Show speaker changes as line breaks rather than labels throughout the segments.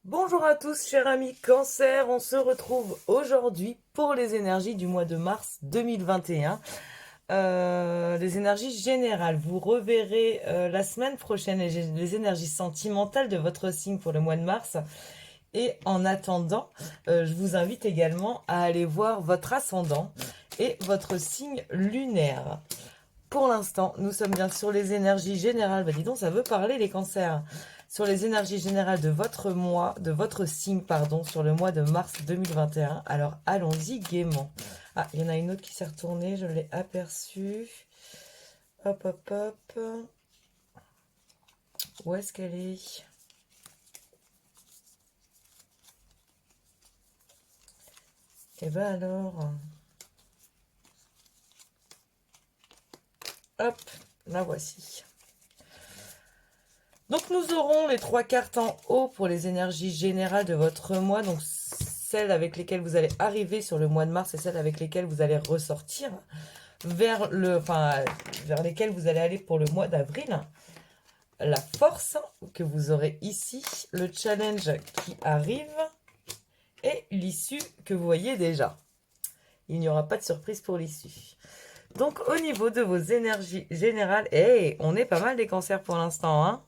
Bonjour à tous, chers amis Cancer, on se retrouve aujourd'hui pour les énergies du mois de mars 2021. Les énergies générales, vous reverrez la semaine prochaine les énergies sentimentales de votre signe pour le mois de mars. Et en attendant, je vous invite également à aller voir votre ascendant et votre signe lunaire. Pour l'instant, nous sommes bien sur les énergies générales. Bah dis donc, ça veut parler les cancers. Sur les énergies générales de votre mois, de votre signe, pardon, sur le mois de mars 2021. Alors, allons-y gaiement. Ah, il y en a une autre qui s'est retournée, je l'ai aperçue. Hop, hop, hop. Où est-ce qu'elle est? Eh ben alors. Hop, la voici. Donc nous aurons les trois cartes en haut pour les énergies générales de votre mois, donc celles avec lesquelles vous allez arriver sur le mois de mars et celles avec lesquelles vous allez ressortir vers vers lesquelles vous allez aller pour le mois d'avril. La force que vous aurez ici, le challenge qui arrive et l'issue que vous voyez déjà. Il n'y aura pas de surprise pour l'issue. Donc au niveau de vos énergies générales, on est pas mal des cancers pour l'instant, hein.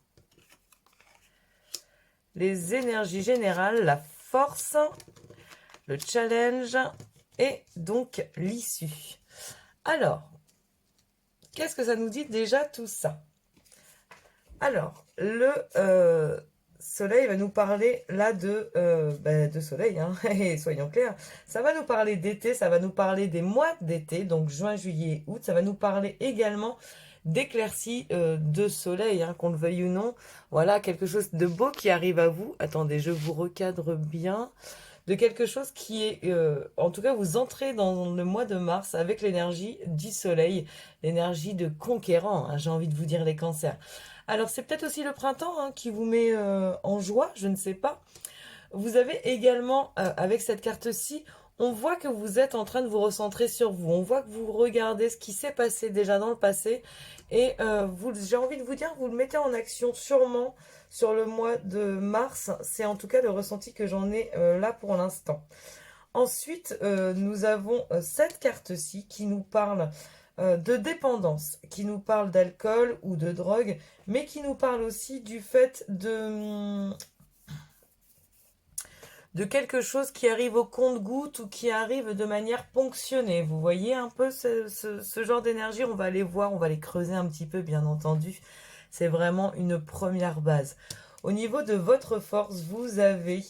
Les énergies générales, la force, le challenge et donc l'issue. Alors, qu'est-ce que ça nous dit déjà tout ça? Alors, le soleil va nous parler là de soleil, hein, et soyons clairs. Ça va nous parler d'été, ça va nous parler des mois d'été, donc juin, juillet, août. Ça va nous parler également d'éclaircies de soleil, hein, qu'on le veuille ou non. Voilà, quelque chose de beau qui arrive à vous. Attendez, je vous recadre bien. De quelque chose qui est, en tout cas, vous entrez dans le mois de mars avec l'énergie du soleil, l'énergie de conquérant, hein, j'ai envie de vous dire les cancers. Alors c'est peut-être aussi le printemps, hein, qui vous met en joie, je ne sais pas. Vous avez également, avec cette carte-ci, on voit que vous êtes en train de vous recentrer sur vous. On voit que vous regardez ce qui s'est passé déjà dans le passé. Et j'ai envie de vous dire, vous le mettez en action sûrement sur le mois de mars. C'est en tout cas le ressenti que j'en ai là pour l'instant. Ensuite, nous avons cette carte-ci qui nous parle de dépendance, qui nous parle d'alcool ou de drogue, mais qui nous parle aussi du fait de quelque chose qui arrive au compte-gouttes ou qui arrive de manière ponctionnée. Vous voyez un peu ce genre d'énergie, on va les voir, on va les creuser un petit peu, bien entendu. C'est vraiment une première base. Au niveau de votre force, vous avez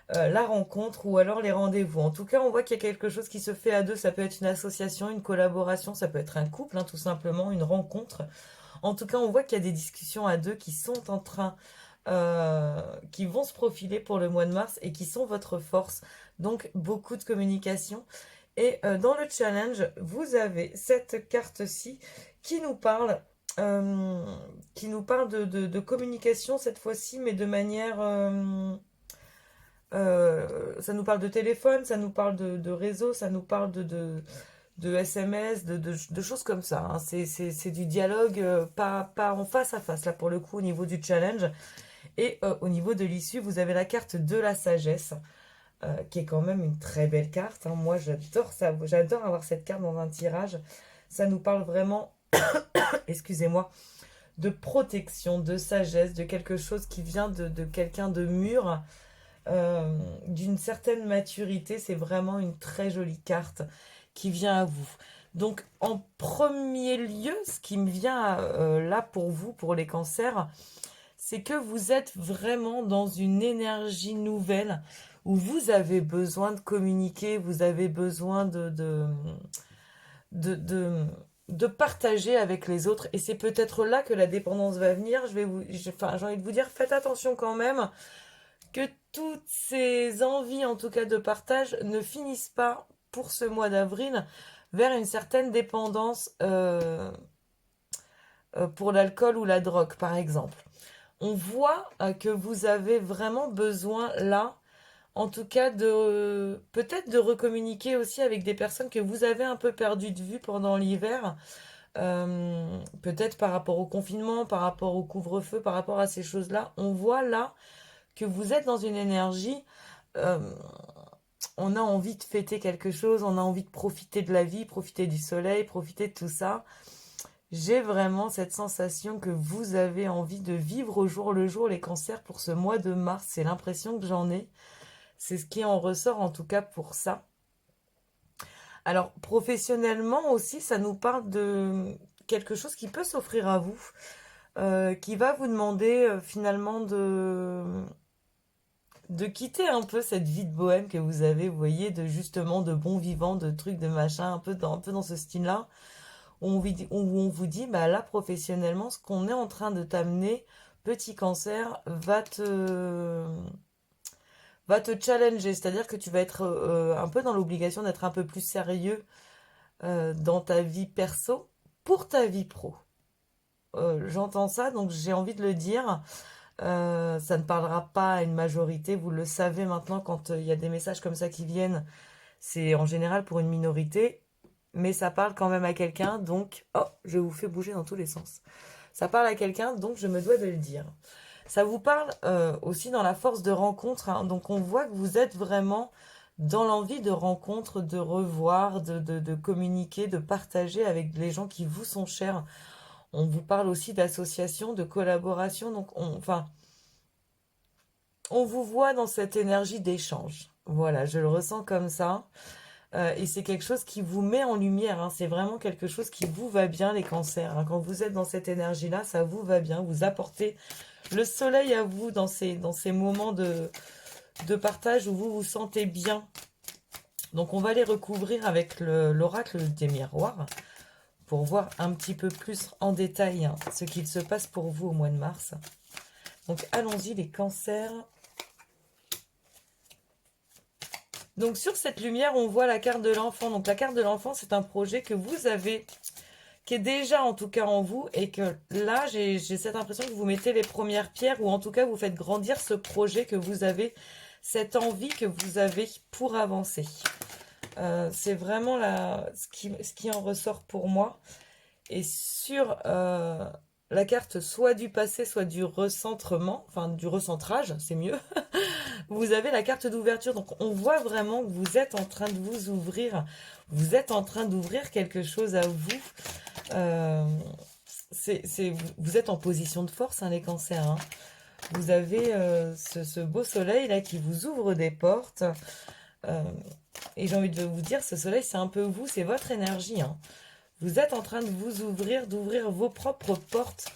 la rencontre ou alors les rendez-vous. En tout cas, on voit qu'il y a quelque chose qui se fait à deux. Ça peut être une association, une collaboration, ça peut être un couple, hein, tout simplement, une rencontre. En tout cas, on voit qu'il y a des discussions à deux qui sont en train, qui vont se profiler pour le mois de mars et qui sont votre force. Donc, beaucoup de communication. Et dans le challenge, vous avez cette carte-ci qui nous parle, euh, de communication cette fois-ci, mais de manière... ça nous parle de téléphone, ça nous parle de réseau, ça nous parle de SMS, de choses comme ça, hein. C'est du dialogue, pas en face à face, là pour le coup, au niveau du challenge. Et au niveau de l'issue, vous avez la carte de la sagesse, qui est quand même une très belle carte, hein. Moi, j'adore ça, j'adore avoir cette carte dans un tirage. Ça nous parle vraiment, excusez-moi, de protection, de sagesse, de quelque chose qui vient de quelqu'un de mûr, d'une certaine maturité. C'est vraiment une très jolie carte qui vient à vous. Donc, en premier lieu, ce qui me vient là pour vous, pour les cancers, c'est que vous êtes vraiment dans une énergie nouvelle où vous avez besoin de communiquer, vous avez besoin de, de, de partager avec les autres. Et c'est peut-être là que la dépendance va venir. J'ai envie de vous dire, faites attention quand même que toutes ces envies, en tout cas de partage, ne finissent pas pour ce mois d'avril vers une certaine dépendance pour l'alcool ou la drogue, par exemple. On voit que vous avez vraiment besoin là, en tout cas, de peut-être de recommuniquer aussi avec des personnes que vous avez un peu perdues de vue pendant l'hiver. Peut-être par rapport au confinement, par rapport au couvre-feu, par rapport à ces choses-là. On voit là que vous êtes dans une énergie, euh, on a envie de fêter quelque chose, on a envie de profiter de la vie, profiter du soleil, profiter de tout ça. J'ai vraiment cette sensation que vous avez envie de vivre au jour le jour les cancers pour ce mois de mars. C'est l'impression que j'en ai. C'est ce qui en ressort en tout cas pour ça. Alors professionnellement aussi, ça nous parle de quelque chose qui peut s'offrir à vous, qui va vous demander finalement de quitter un peu cette vie de bohème que vous avez, vous voyez, de justement de bon vivant, de trucs, de machin, un peu dans ce style-là, où on vous dit, bah là, professionnellement, ce qu'on est en train de t'amener, petit cancer, va te challenger, c'est-à-dire que tu vas être un peu dans l'obligation d'être un peu plus sérieux dans ta vie perso pour ta vie pro. J'entends ça, donc j'ai envie de le dire. Ça ne parlera pas à une majorité, vous le savez maintenant quand il y a des messages comme ça qui viennent, c'est en général pour une minorité, mais ça parle quand même à quelqu'un, donc... Oh, je vous fais bouger dans tous les sens. Ça parle à quelqu'un, donc je me dois de le dire. Ça vous parle aussi dans la force de rencontre, hein, donc on voit que vous êtes vraiment dans l'envie de rencontre, de revoir, de communiquer, de partager avec les gens qui vous sont chers. On vous parle aussi d'association, de collaboration, donc on vous voit dans cette énergie d'échange. Voilà, je le ressens comme ça. Et c'est quelque chose qui vous met en lumière, hein. C'est vraiment quelque chose qui vous va bien, les cancers, hein. Quand vous êtes dans cette énergie-là, ça vous va bien. Vous apportez le soleil à vous dans ces moments de partage où vous vous sentez bien. Donc on va les recouvrir avec l'oracle des miroirs pour voir un petit peu plus en détail, hein, ce qu'il se passe pour vous au mois de mars. Donc allons-y, les cancers. Donc sur cette lumière, on voit la carte de l'enfant. Donc la carte de l'enfant, c'est un projet que vous avez, qui est déjà en tout cas en vous, et que là, j'ai cette impression que vous mettez les premières pierres, ou en tout cas, vous faites grandir ce projet que vous avez, cette envie que vous avez pour avancer. C'est vraiment ce qui en ressort pour moi. Et sur la carte soit du passé, soit du recentrement, enfin du recentrage, c'est mieux, vous avez la carte d'ouverture. Donc on voit vraiment que vous êtes en train de vous ouvrir, vous êtes en train d'ouvrir quelque chose à vous. Vous êtes en position de force, hein, les cancers, hein. Vous avez ce beau soleil là qui vous ouvre des portes. Et j'ai envie de vous dire, ce soleil, c'est un peu vous, c'est votre énergie, hein. Vous êtes en train de vous ouvrir, d'ouvrir vos propres portes.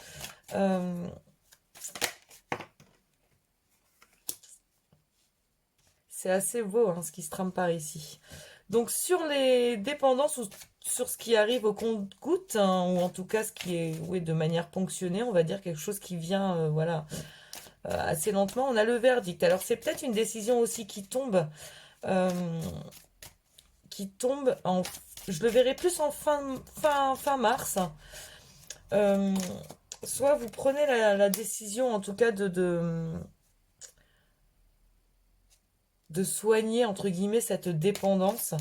C'est assez beau, hein, ce qui se trame par ici. Donc sur les dépendances ou sur ce qui arrive au compte-gouttes, hein, ou en tout cas ce qui est de manière ponctionnée, on va dire quelque chose qui vient voilà, assez lentement, on a le verdict. Alors c'est peut-être une décision aussi euh, qui tombe en... Je le verrai plus en fin mars. Soit vous prenez la décision, en tout cas, de soigner, entre guillemets, cette dépendance,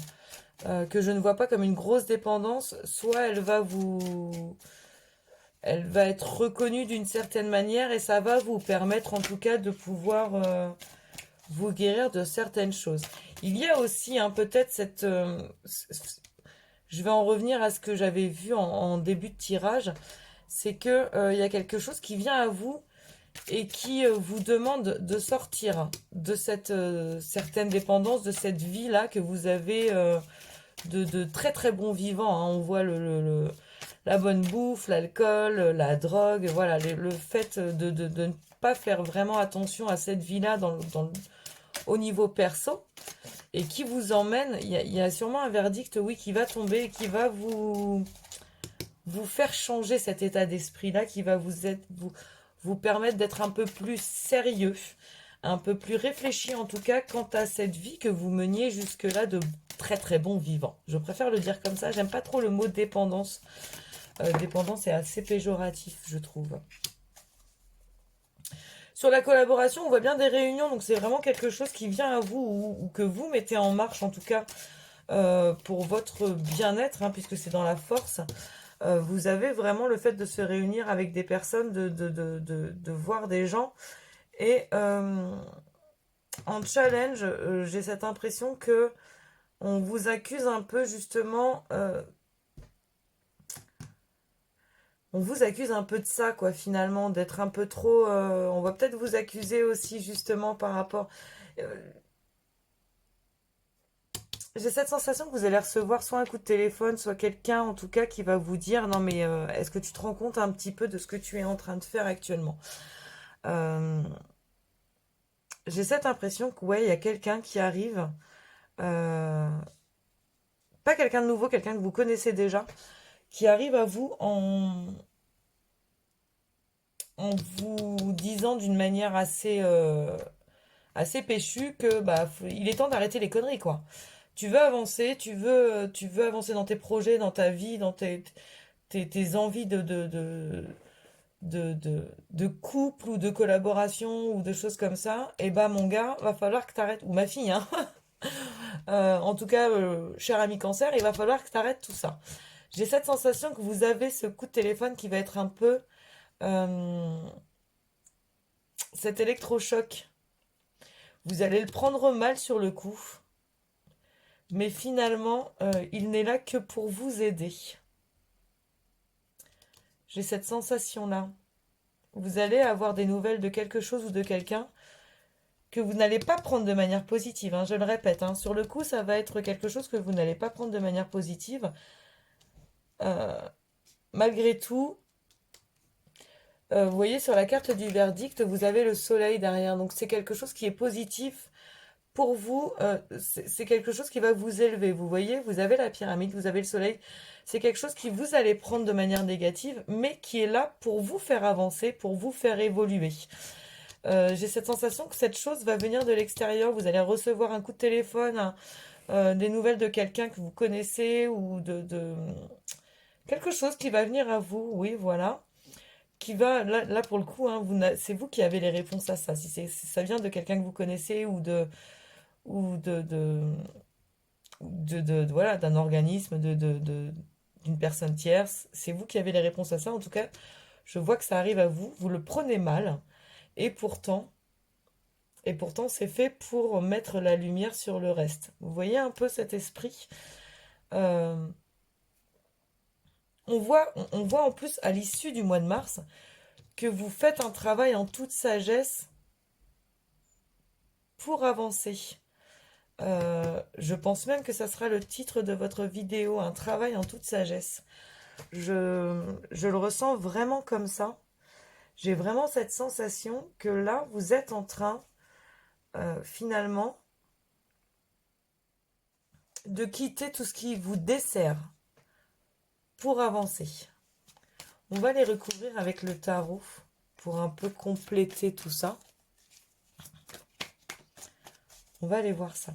que je ne vois pas comme une grosse dépendance, soit elle va être reconnue d'une certaine manière et ça va vous permettre, en tout cas, de pouvoir vous guérir de certaines choses. Il y a aussi, hein, peut-être je vais en revenir à ce que j'avais vu en début de tirage, c'est que il y a quelque chose qui vient à vous et qui vous demande de sortir de cette certaine dépendance, de cette vie-là que vous avez de très très bon vivant, hein. On voit la bonne bouffe, l'alcool, la drogue, voilà, le fait de ne pas faire vraiment attention à cette vie-là au niveau perso, et qui vous emmène, il y a sûrement un verdict, oui, qui va tomber et qui va vous faire changer cet état d'esprit-là, qui va vous permettre d'être un peu plus sérieux, un peu plus réfléchi en tout cas quant à cette vie que vous meniez jusque-là de très très bon vivant. Je préfère le dire comme ça, j'aime pas trop le mot dépendance. Dépendance est assez péjoratif, je trouve. Sur la collaboration, on voit bien des réunions, donc c'est vraiment quelque chose qui vient à vous ou que vous mettez en marche en tout cas pour votre bien-être, hein, puisque c'est dans la force. Vous avez vraiment le fait de se réunir avec des personnes, de voir des gens Et en challenge, j'ai cette impression que on vous accuse un peu justement, on vous accuse un peu de ça, quoi, finalement, d'être un peu trop. On va peut-être vous accuser aussi justement par rapport. euh, j'ai cette sensation que vous allez recevoir soit un coup de téléphone, soit quelqu'un en tout cas qui va vous dire non mais est-ce que tu te rends compte un petit peu de ce que tu es en train de faire actuellement. Euh, j'ai cette impression que ouais, il y a quelqu'un qui arrive, euh, pas quelqu'un de nouveau, quelqu'un que vous connaissez déjà, qui arrive à vous en vous disant d'une manière assez péchue que bah il est temps d'arrêter les conneries quoi. Tu veux avancer, tu veux avancer dans tes projets, dans ta vie, dans tes envies de couple ou de collaboration ou de choses comme ça, et bah mon gars, va falloir que t'arrêtes, ou ma fille, hein. En tout cas, cher ami cancer, il va falloir que t'arrêtes tout ça. J'ai cette sensation que vous avez ce coup de téléphone qui va être un peu euh, cet électrochoc. Vous allez le prendre mal sur le coup, mais finalement, il n'est là que pour vous aider. J'ai cette sensation-là. Vous allez avoir des nouvelles de quelque chose ou de quelqu'un que vous n'allez pas prendre de manière positive, hein, je le répète. Hein. Sur le coup, ça va être quelque chose que vous n'allez pas prendre de manière positive. Euh, malgré tout, vous voyez sur la carte du verdict, vous avez le soleil derrière. Donc c'est quelque chose qui est positif pour vous. C'est quelque chose qui va vous élever. Vous voyez, vous avez la pyramide, vous avez le soleil. C'est quelque chose qui vous allez prendre de manière négative, mais qui est là pour vous faire avancer, pour vous faire évoluer. J'ai cette sensation que cette chose va venir de l'extérieur. Vous allez recevoir un coup de téléphone, des nouvelles de quelqu'un que vous connaissez ou quelque chose qui va venir à vous. Oui, voilà. Qui va, là pour le coup, hein, c'est vous qui avez les réponses à ça. Si ça vient de quelqu'un que vous connaissez ou voilà, d'un organisme, d'une personne tierce, c'est vous qui avez les réponses à ça. En tout cas, je vois que ça arrive à vous. Vous le prenez mal. Et pourtant, Et pourtant, c'est fait pour mettre la lumière sur le reste. Vous voyez un peu cet esprit. Euh, on voit en plus à l'issue du mois de mars que vous faites un travail en toute sagesse pour avancer. Je pense même que ça sera le titre de votre vidéo, un travail en toute sagesse. Je le ressens vraiment comme ça. J'ai vraiment cette sensation que là, vous êtes en train, finalement, de quitter tout ce qui vous dessert pour avancer. On va les recouvrir avec le tarot pour un peu compléter tout ça. On va aller voir ça.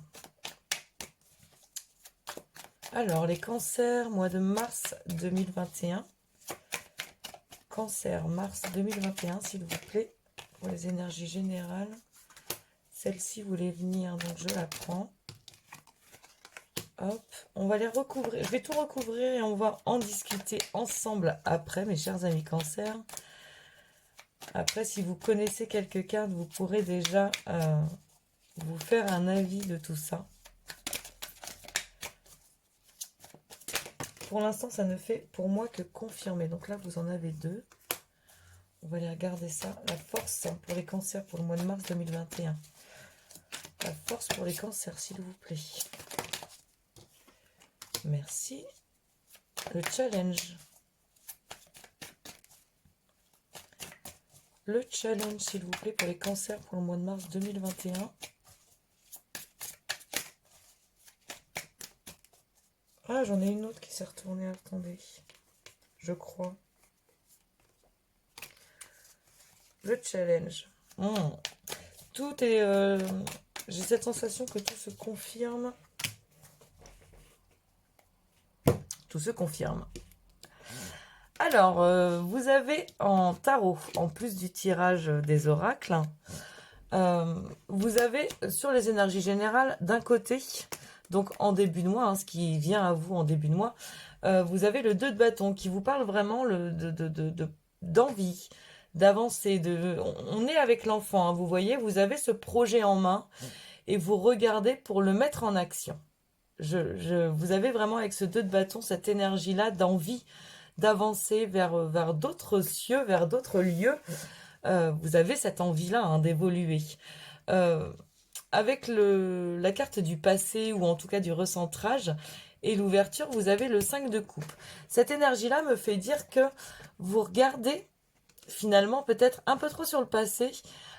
Alors, les cancers, mois de mars 2021. Cancer, mars 2021, s'il vous plaît, pour les énergies générales. Celle-ci voulait venir, donc je la prends. Hop, on va les recouvrir. Je vais tout recouvrir et on va en discuter ensemble après, mes chers amis cancer. Après, si vous connaissez quelques cartes, vous pourrez déjà vous faire un avis de tout ça. Pour l'instant, ça ne fait pour moi que confirmer. Donc là, vous en avez deux. On va aller regarder ça. La force pour les cancers pour le mois de mars 2021. La force pour les cancers, s'il vous plaît. Merci. Le challenge. Le challenge, s'il vous plaît, pour les cancers pour le mois de mars 2021. Ah, j'en ai une autre qui s'est retournée. Attendez. Je crois. Le challenge. Tout est... j'ai cette sensation que tout se confirme. Tout se confirme. Alors, vous avez en tarot, en plus du tirage des oracles, vous avez sur les énergies générales, d'un côté, donc en début de mois, hein, ce qui vient à vous en début de mois, vous avez le 2 de bâton qui vous parle vraiment d'envie, d'avancer, on est avec l'enfant, hein, vous voyez, vous avez ce projet en main et vous regardez pour le mettre en action. Vous avez vraiment avec ce 2 de bâton cette énergie-là d'envie d'avancer vers d'autres cieux, vers d'autres lieux. Vous avez cette envie-là, hein, d'évoluer. Euh, Avec la carte du passé ou en tout cas du recentrage et l'ouverture, vous avez le 5 de coupe. Cette énergie-là me fait dire que vous regardez finalement peut-être un peu trop sur le passé,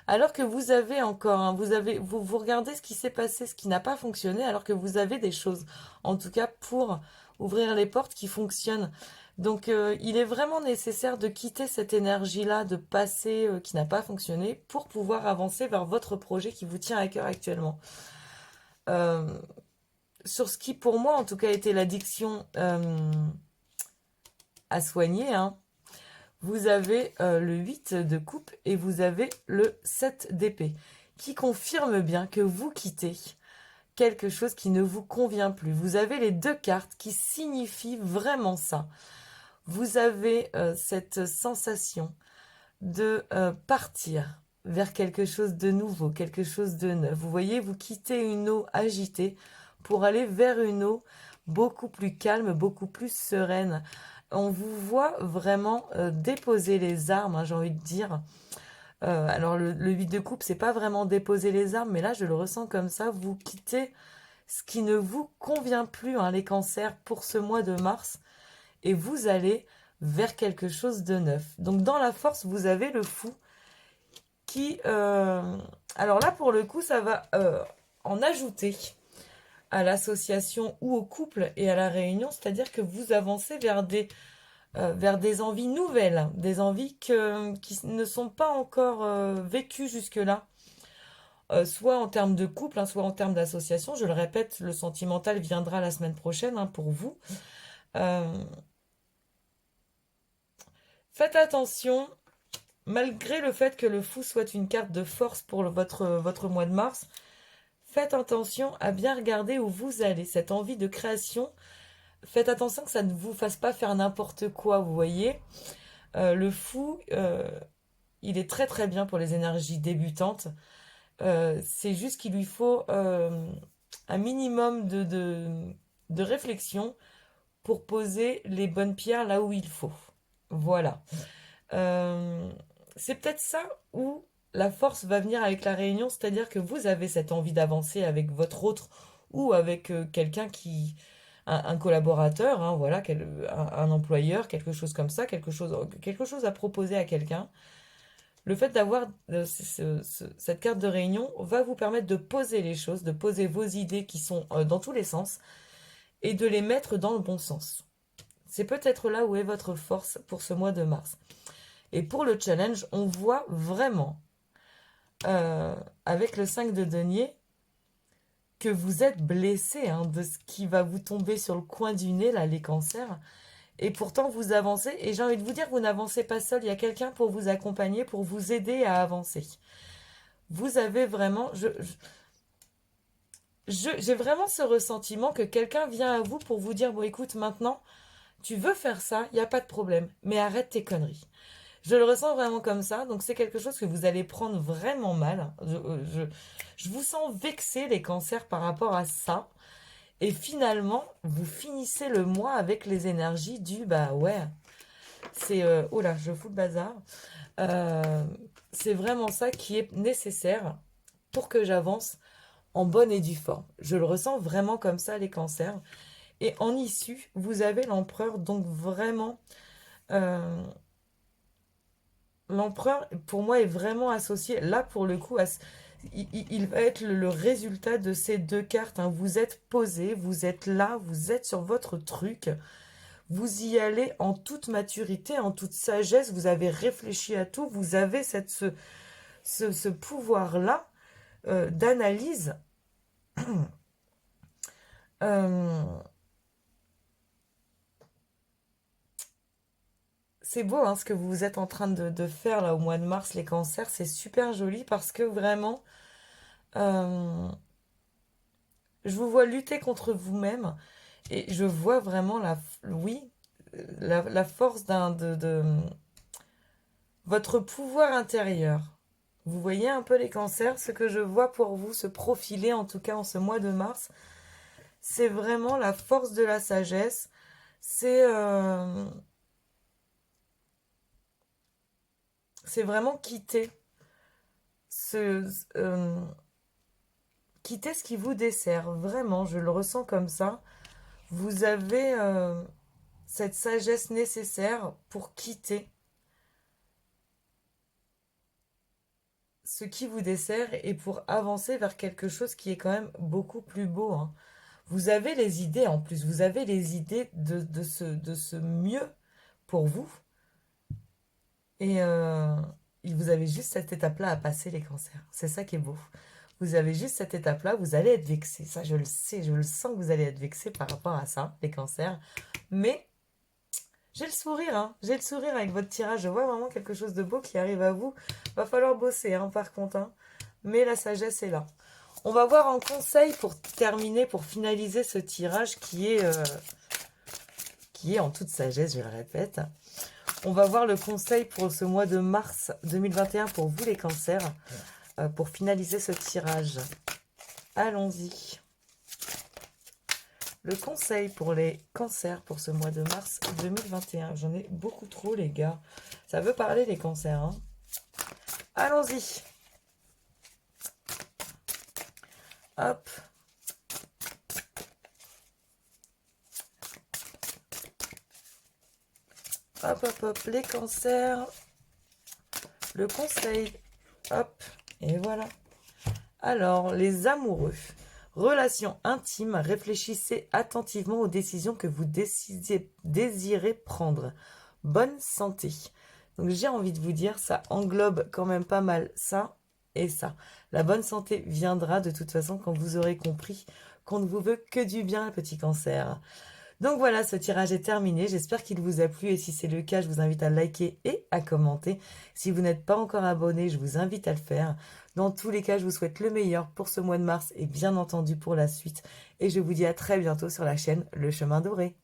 alors que vous avez encore, hein, vous regardez ce qui s'est passé, ce qui n'a pas fonctionné, alors que vous avez des choses, en tout cas pour ouvrir les portes qui fonctionnent. Donc il est vraiment nécessaire de quitter cette énergie-là de passé qui n'a pas fonctionné pour pouvoir avancer vers votre projet qui vous tient à cœur actuellement. Euh, sur ce qui pour moi en tout cas était l'addiction à soigner, hein, vous avez le 8 de coupe et vous avez le 7 d'épée, qui confirme bien que vous quittez quelque chose qui ne vous convient plus. Vous avez les 2 cartes qui signifient vraiment ça. Vous avez cette sensation de partir vers quelque chose de nouveau, quelque chose de neuf. Vous voyez, vous quittez une eau agitée pour aller vers une eau beaucoup plus calme, beaucoup plus sereine. On vous voit vraiment déposer les armes, hein, j'ai envie de dire. Alors le 8 de coupe, c'est pas vraiment déposer les armes, mais là je le ressens comme ça. Vous quittez ce qui ne vous convient plus, hein, les cancers, pour ce mois de mars, et vous allez vers quelque chose de neuf. Donc dans la force, vous avez le fou qui... alors là, pour le coup, ça va en ajouter à l'association ou au couple et à la réunion, c'est-à-dire que vous avancez vers des envies nouvelles, des envies qui ne sont pas encore vécues jusque-là, soit en termes de couple, hein, soit en termes d'association. Je le répète, le sentimental viendra la semaine prochaine, hein, pour vous. Euh, Faites attention, malgré le fait que le fou soit une carte de force pour votre mois de mars, faites attention à bien regarder où vous allez, cette envie de création. Faites attention que ça ne vous fasse pas faire n'importe quoi, vous voyez. Le fou, il est très très bien pour les énergies débutantes. C'est juste qu'il lui faut un minimum de réflexion pour poser les bonnes pierres là où il faut. Voilà. Euh, c'est peut-être ça où la force va venir avec la réunion, c'est-à-dire que vous avez cette envie d'avancer avec votre autre ou avec quelqu'un qui... Un collaborateur, hein, voilà, un employeur, quelque chose comme ça, quelque chose à proposer à quelqu'un. Le fait d'avoir cette carte de réunion va vous permettre de poser les choses, de poser vos idées qui sont dans tous les sens et de les mettre dans le bon sens. C'est peut-être là où est votre force pour ce mois de mars. Et pour le challenge, on voit vraiment, avec le 5 de denier, que vous êtes blessé, hein, de ce qui va vous tomber sur le coin du nez, là, les cancers. Et pourtant, vous avancez. Et j'ai envie de vous dire, vous n'avancez pas seul. Il y a quelqu'un pour vous accompagner, pour vous aider à avancer. Vous avez vraiment... j'ai vraiment ce ressentiment que quelqu'un vient à vous pour vous dire, bon, écoute, maintenant, tu veux faire ça, il n'y a pas de problème. Mais arrête tes conneries. Je le ressens vraiment comme ça, donc c'est quelque chose que vous allez prendre vraiment mal. Je vous sens vexé, les cancers, par rapport à ça. Et finalement, vous finissez le mois avec les énergies du bah ouais, c'est oh là, je fous le bazar. Euh, c'est vraiment ça qui est nécessaire pour que j'avance en bonne et due forme. Je le ressens vraiment comme ça, les cancers. Et en issue, vous avez l'empereur, donc vraiment. euh, L'empereur, pour moi, est vraiment associé, là, pour le coup, il va être le résultat de ces 2 cartes, hein. Vous êtes posé, vous êtes là, vous êtes sur votre truc. Vous y allez en toute maturité, en toute sagesse. Vous avez réfléchi à tout. Vous avez ce pouvoir-là d'analyse. Euh, c'est beau, hein, ce que vous êtes en train de faire là au mois de mars, les cancers. C'est super joli parce que vraiment... euh, je vous vois lutter contre vous-même et je vois vraiment oui, la force votre pouvoir intérieur. Vous voyez un peu les cancers, ce que je vois pour vous se profiler, en tout cas en ce mois de mars, c'est vraiment la force de la sagesse. C'est vraiment ce, euh, quitter ce qui vous dessert. Vraiment, je le ressens comme ça. Vous avez cette sagesse nécessaire pour quitter ce qui vous dessert et pour avancer vers quelque chose qui est quand même beaucoup plus beau, hein. Vous avez les idées en plus, vous avez les idées de ce mieux pour vous. Et vous avez juste cette étape-là à passer, les cancers. C'est ça qui est beau. Vous avez juste cette étape-là, vous allez être vexé. Ça, je le sais, je le sens que vous allez être vexé par rapport à ça, les cancers. Mais j'ai le sourire, hein. J'ai le sourire avec votre tirage. Je vois vraiment quelque chose de beau qui arrive à vous. Va falloir bosser, hein, par contre, hein. Mais la sagesse est là. On va voir en conseil pour terminer, pour finaliser ce tirage qui est en toute sagesse, je le répète. On va voir le conseil pour ce mois de mars 2021 pour vous les cancers, pour finaliser ce tirage. Allons-y. Le conseil pour les cancers pour ce mois de mars 2021. J'en ai beaucoup trop, les gars. Ça veut parler, les cancers, hein. Allons-y. Hop. Hop, hop, hop. Les cancers. Le conseil. Hop. Et voilà. Alors, les amoureux. Relation intime, réfléchissez attentivement aux décisions que vous désirez prendre. Bonne santé. Donc j'ai envie de vous dire, ça englobe quand même pas mal ça et ça. La bonne santé viendra de toute façon quand vous aurez compris qu'on ne vous veut que du bien, petit cancer. Donc voilà, ce tirage est terminé. J'espère qu'il vous a plu et si c'est le cas, je vous invite à liker et à commenter. Si vous n'êtes pas encore abonné, je vous invite à le faire. Dans tous les cas, je vous souhaite le meilleur pour ce mois de mars et bien entendu pour la suite. Et je vous dis à très bientôt sur la chaîne Le Chemin Doré.